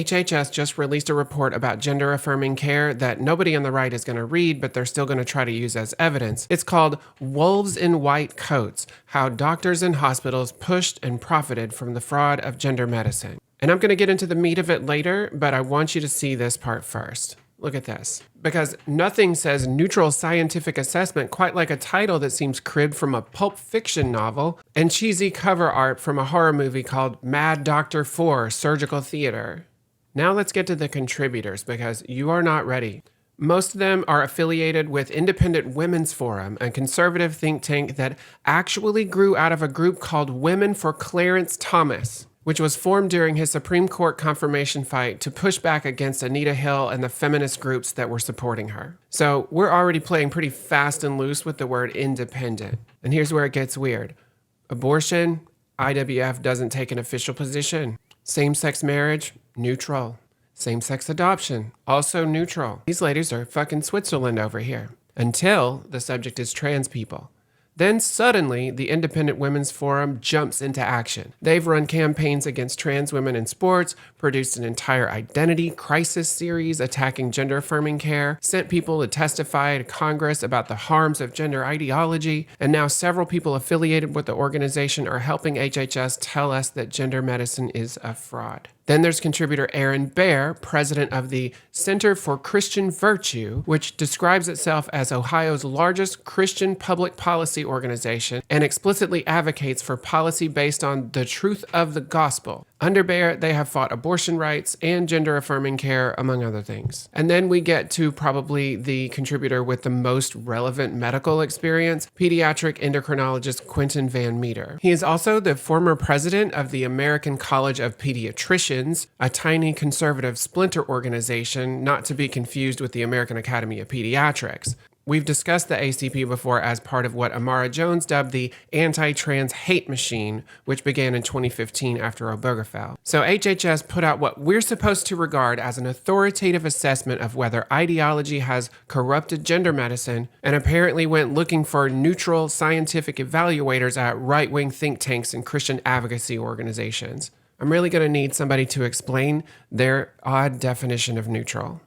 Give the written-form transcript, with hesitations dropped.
HHS just released a report about gender-affirming care that nobody on the right is going to read, but they're still going to try to use as evidence. It's called Wolves in White Coats: How Doctors and Hospitals Pushed and Profited from the Fraud of Gender Medicine. And I'm going to get into the meat of it later, but I want you to see this part first. Look at this. Because nothing says neutral scientific assessment quite like a title that seems cribbed from a pulp fiction novel and cheesy cover art from a horror movie called Mad Doctor 4 Surgical Theater. Now let's get to the contributors, because you are not ready. Most of them are affiliated with Independent Women's Forum, a conservative think tank that actually grew out of a group called Women for Clarence Thomas, which was formed during his Supreme Court confirmation fight to push back against Anita Hill and the feminist groups that were supporting her. So we're already playing pretty fast and loose with the word independent. And here's where it gets weird. Abortion, IWF doesn't take an official position. Same-sex marriage, neutral. Same-sex adoption, also neutral. These ladies are fucking Switzerland over here. Until the subject is trans people. Then suddenly, the Independent Women's Forum jumps into action. They've run campaigns against trans women in sports, produced an entire identity crisis series attacking gender-affirming care, sent people to testify to Congress about the harms of gender ideology, and now several people affiliated with the organization are helping HHS tell us that gender medicine is a fraud. Then there's contributor Aaron Baer, president of the Center for Christian Virtue, which describes itself as Ohio's largest Christian public policy organization and explicitly advocates for policy based on the truth of the gospel. Under Baer, they have fought abortion rights and gender-affirming care, among other things. And then we get to probably the contributor with the most relevant medical experience, pediatric endocrinologist Quentin Van Meter. He is also the former president of the American College of Pediatricians, a tiny conservative splinter organization, not to be confused with the American Academy of Pediatrics. We've discussed the ACP before as part of what Amara Jones dubbed the anti-trans hate machine, which began in 2015 after Obergefell. So HHS put out what we're supposed to regard as an authoritative assessment of whether ideology has corrupted gender medicine, and apparently went looking for neutral scientific evaluators at right-wing think tanks and Christian advocacy organizations. I'm really going to need somebody to explain their odd definition of neutral.